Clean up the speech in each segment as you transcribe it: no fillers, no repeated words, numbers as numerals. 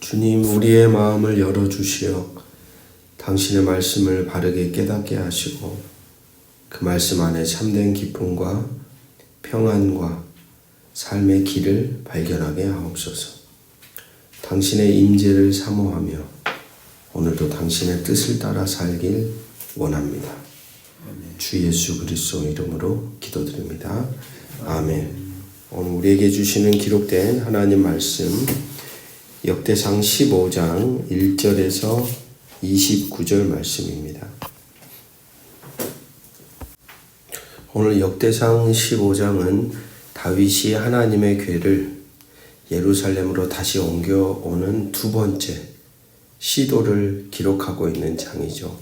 주님, 우리의 마음을 열어주시어 당신의 말씀을 바르게 깨닫게 하시고 그 말씀 안에 참된 기쁨과 평안과 삶의 길을 발견하게 하옵소서. 당신의 임재를 사모하며 오늘도 당신의 뜻을 따라 살길 원합니다. 주 예수 그리스도 이름으로 기도드립니다. 아멘. 오늘 우리에게 주시는 기록된 하나님 말씀 역대상 15장 1절에서 29절 말씀입니다. 오늘 역대상 15장은 다윗이 하나님의 궤를 예루살렘으로 다시 옮겨오는 두 번째 시도를 기록하고 있는 장이죠.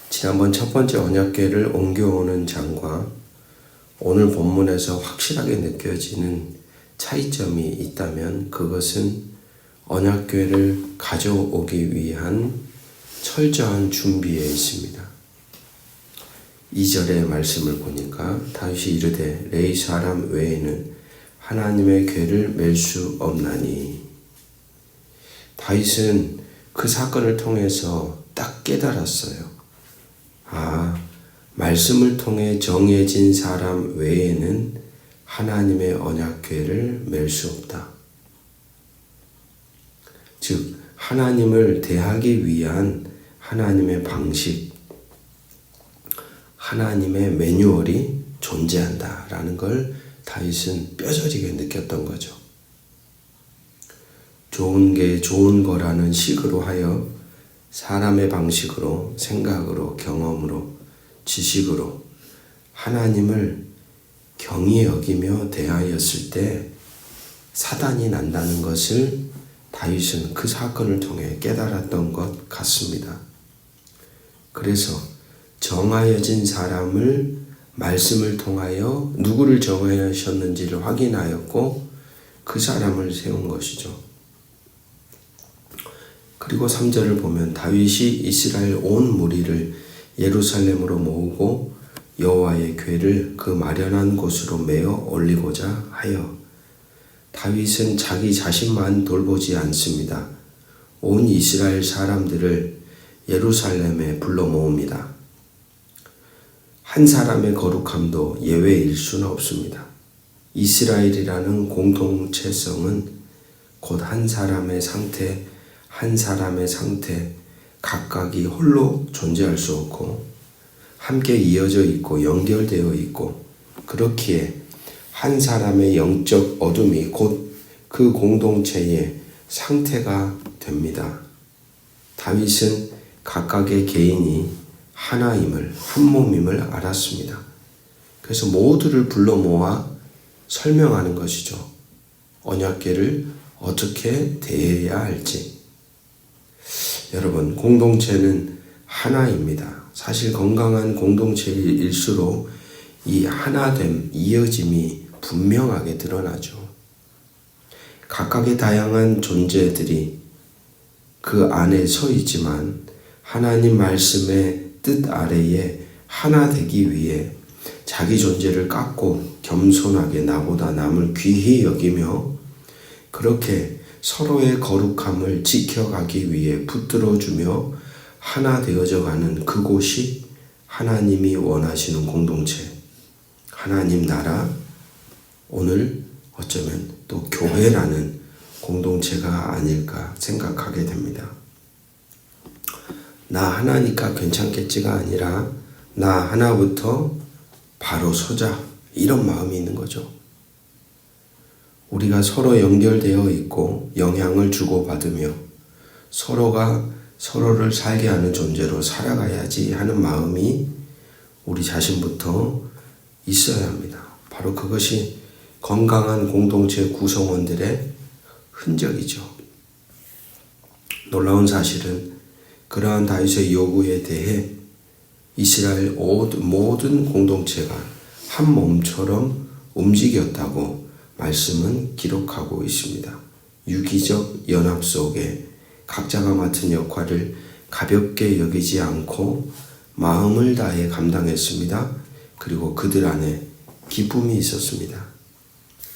지난번 첫 번째 언약궤를 옮겨오는 장과 오늘 본문에서 확실하게 느껴지는 차이점이 있다면 그것은 언약궤를 가져오기 위한 철저한 준비에 있습니다. 2절의 말씀을 보니까 다윗이 이르되 레위 사람 외에는 하나님의 궤를 맬 수 없나니. 다윗은 그 사건을 통해서 딱 깨달았어요. 말씀을 통해 정해진 사람 외에는 하나님의 언약궤를 맬 수 없다. 즉 하나님을 대하기 위한 하나님의 방식, 하나님의 매뉴얼이 존재한다라는 걸 다윗은 뼈저리게 느꼈던 거죠. 좋은 게 좋은 거라는 식으로 하여 사람의 방식으로, 생각으로, 경험으로, 지식으로 하나님을 경히 여기며 대하였을 때 사단이 난다는 것을 다윗은 그 사건을 통해 깨달았던 것 같습니다. 그래서 정하여진 사람을 말씀을 통하여 누구를 정하셨는지를 확인하였고 그 사람을 세운 것이죠. 그리고 3절을 보면 다윗이 이스라엘 온 무리를 예루살렘으로 모으고 여호와의 궤를 그 마련한 곳으로 메어 올리고자 하여. 다윗은 자기 자신만 돌보지 않습니다. 온 이스라엘 사람들을 예루살렘에 불러 모읍니다. 한 사람의 거룩함도 예외일 수는 없습니다. 이스라엘이라는 공동체성은 곧 한 사람의 상태, 각각이 홀로 존재할 수 없고 함께 이어져 있고 연결되어 있고, 그렇기에 한 사람의 영적 어둠이 곧 그 공동체의 상태가 됩니다. 다윗은 각각의 개인이 하나임을, 한 몸임을 알았습니다. 그래서 모두를 불러 모아 설명하는 것이죠. 언약궤를 어떻게 대해야 할지. 여러분, 공동체는 하나입니다. 사실 건강한 공동체일수록 이 하나됨, 이어짐이 분명하게 드러나죠. 각각의 다양한 존재들이 그 안에 서 있지만 하나님 말씀의 뜻 아래에 하나 되기 위해 자기 존재를 깎고 겸손하게 나보다 남을 귀히 여기며 그렇게 서로의 거룩함을 지켜가기 위해 붙들어주며 하나 되어져 가는 그곳이 하나님이 원하시는 공동체, 하나님 나라, 오늘 어쩌면 또 교회라는 공동체가 아닐까 생각하게 됩니다. 나 하나니까 괜찮겠지가 아니라 나 하나부터 바로 서자, 이런 마음이 있는 거죠. 우리가 서로 연결되어 있고 영향을 주고받으며 서로가 서로를 살게 하는 존재로 살아가야지 하는 마음이 우리 자신부터 있어야 합니다. 바로 그것이 건강한 공동체 구성원들의 흔적이죠. 놀라운 사실은 그러한 다윗의 요구에 대해 이스라엘 모든 공동체가 한 몸처럼 움직였다고 말씀은 기록하고 있습니다. 유기적 연합 속에 각자가 맡은 역할을 가볍게 여기지 않고 마음을 다해 감당했습니다. 그리고 그들 안에 기쁨이 있었습니다.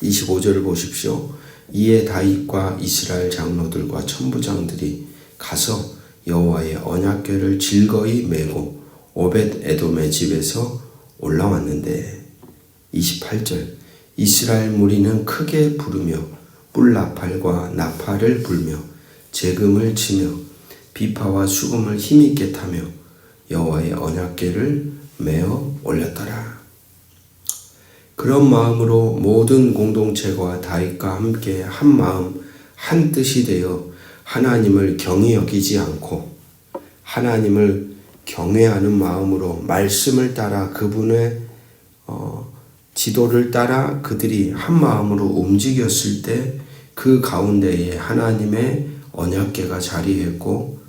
25절을 보십시오. 이에 다윗과 이스라엘 장로들과 천부장들이 가서 여호와의 언약궤를 질거이 메고 오벳 에돔의 집에서 올라왔는데 28절 이스라엘 무리는 크게 부르며 뿔나팔과 나팔을 불며 재금을 치며 비파와 수금을 힘있게 타며 여호와의 언약궤를 메어 올렸더라. 그런 마음으로 모든 공동체가 다윗과 함께 한 마음 한 뜻이 되어 하나님을 경히 여기지 않고 하나님을 경외하는 마음으로 말씀을 따라 그분의 지도를 따라 그들이 한 마음으로 움직였을 때 그 가운데에 하나님의 언약궤가 자리했고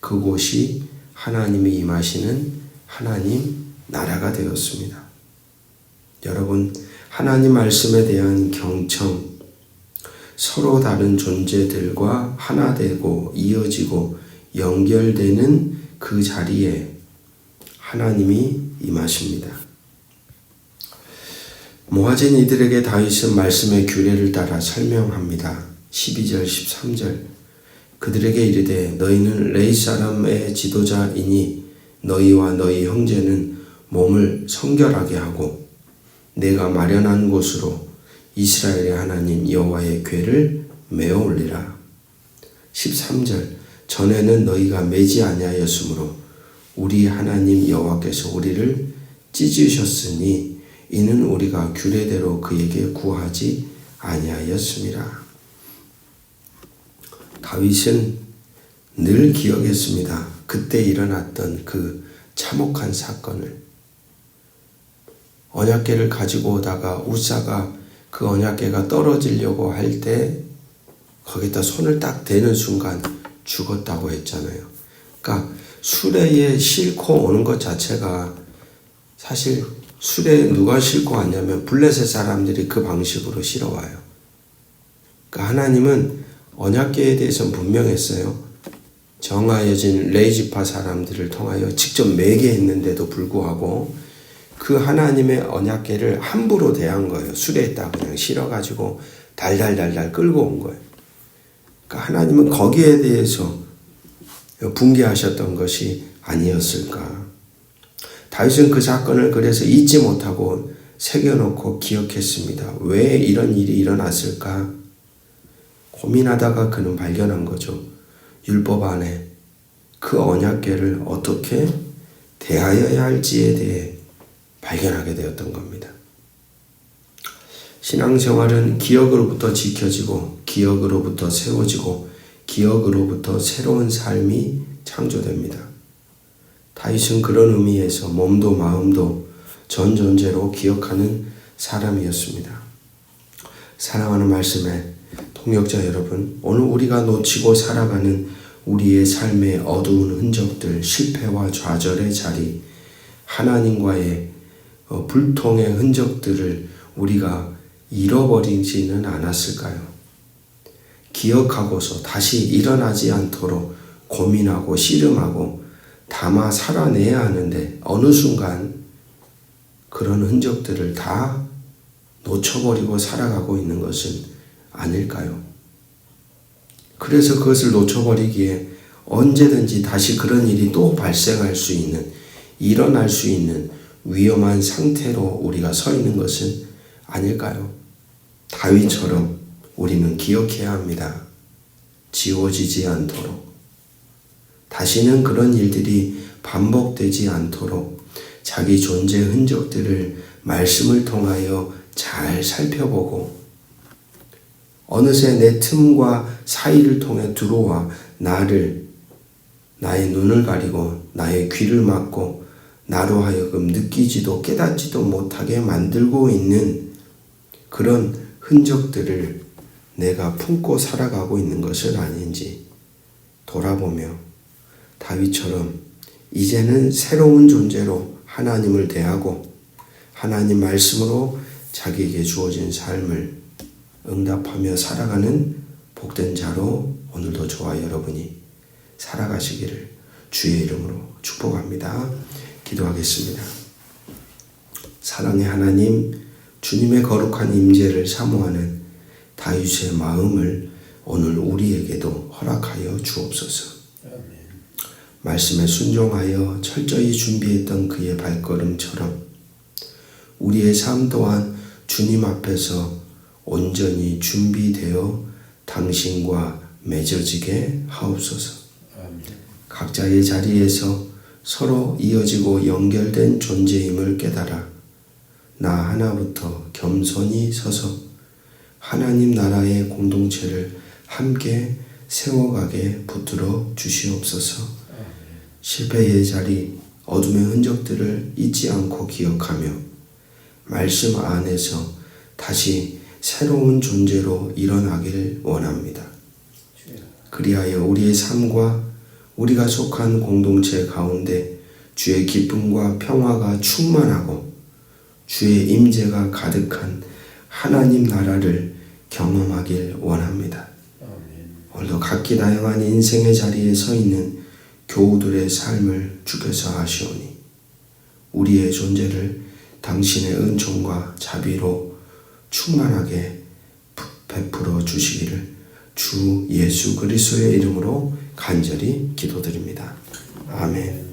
그곳이 하나님이 임하시는 하나님 나라가 되었습니다. 여러분, 하나님 말씀에 대한 경청, 서로 다른 존재들과 하나 되고 이어지고 연결되는 그 자리에 하나님이 임하십니다. 모아진 이들에게 다윗은 말씀의 규례를 따라 설명합니다. 12절 13절 그들에게 이르되 너희는 레위 사람의 지도자이니 너희와 너희 형제는 몸을 성결하게 하고 내가 마련한 곳으로 이스라엘의 하나님 여호와의 궤를 메어 올리라. 13절 전에는 너희가 매지 아니하였으므로 우리 하나님 여호와께서 우리를 찢으셨으니 이는 우리가 규례대로 그에게 구하지 아니하였음이라. 다윗은 늘 기억했습니다. 그때 일어났던 그 참혹한 사건을. 언약궤를 가지고 오다가 우사가 그 언약궤가 떨어지려고 할 때 거기다 손을 딱 대는 순간 죽었다고 했잖아요. 그러니까 수레에 싣고 오는 것 자체가 사실 수레에 누가 싣고 왔냐면 블레셋 사람들이 그 방식으로 실어와요. 그러니까 하나님은 언약궤에 대해서는 분명했어요. 정하여진 레위지파 사람들을 통하여 직접 매게 했는데도 불구하고 그 하나님의 언약궤를 함부로 대한 거예요. 수레에다 그냥 실어가지고 달달달달 끌고 온 거예요. 그러니까 하나님은 거기에 대해서 분개하셨던 것이 아니었을까. 다윗은 그 사건을 그래서 잊지 못하고 새겨놓고 기억했습니다. 왜 이런 일이 일어났을까? 고민하다가 그는 발견한 거죠. 율법 안에 그 언약궤를 어떻게 대하여야 할지에 대해 발견하게 되었던 겁니다. 신앙생활은 기억으로부터 지켜지고 기억으로부터 세워지고 기억으로부터 새로운 삶이 창조됩니다. 다윗은 그런 의미에서 몸도 마음도 전 존재로 기억하는 사람이었습니다. 사랑하는 말씀에 동역자 여러분, 오늘 우리가 놓치고 살아가는 우리의 삶의 어두운 흔적들, 실패와 좌절의 자리, 하나님과의 불통의 흔적들을 우리가 잃어버리지는 않았을까요? 기억하고서 다시 일어나지 않도록 고민하고 씨름하고 담아 살아내야 하는데 어느 순간 그런 흔적들을 다 놓쳐버리고 살아가고 있는 것은 아닐까요? 그래서 그것을 놓쳐버리기에 언제든지 다시 그런 일이 또 발생할 수 있는, 일어날 수 있는 위험한 상태로 우리가 서 있는 것은 아닐까요? 다윗처럼 우리는 기억해야 합니다. 지워지지 않도록. 다시는 그런 일들이 반복되지 않도록 자기 존재 흔적들을 말씀을 통하여 잘 살펴보고 어느새 내 틈과 사이를 통해 들어와 나의 눈을 가리고 나의 귀를 막고 나로 하여금 느끼지도 깨닫지도 못하게 만들고 있는 그런 흔적들을 내가 품고 살아가고 있는 것은 아닌지 돌아보며 다윗처럼 이제는 새로운 존재로 하나님을 대하고 하나님 말씀으로 자기에게 주어진 삶을 응답하며 살아가는 복된 자로 오늘도 저와 여러분이 살아가시기를 주의 이름으로 축복합니다. 기도하겠습니다. 사랑의 하나님, 주님의 거룩한 임재를 사모하는 다윗의 마음을 오늘 우리에게도 허락하여 주옵소서. 말씀에 순종하여 철저히 준비했던 그의 발걸음처럼 우리의 삶 또한 주님 앞에서 온전히 준비되어 당신과 맺어지게 하옵소서. 각자의 자리에서 서로 이어지고 연결된 존재임을 깨달아 나 하나부터 겸손히 서서 하나님 나라의 공동체를 함께 세워가게 붙들어 주시옵소서. 실패의 자리, 어둠의 흔적들을 잊지 않고 기억하며 말씀 안에서 다시 새로운 존재로 일어나길 원합니다. 그리하여 우리의 삶과 우리가 속한 공동체 가운데 주의 기쁨과 평화가 충만하고 주의 임재가 가득한 하나님 나라를 경험하길 원합니다. 오늘도 각기 다양한 인생의 자리에 서 있는 교우들의 삶을 주께서 아시오니 우리의 존재를 당신의 은총과 자비로 충만하게 베풀어 주시기를 주 예수 그리스도의 이름으로 간절히 기도드립니다. 아멘.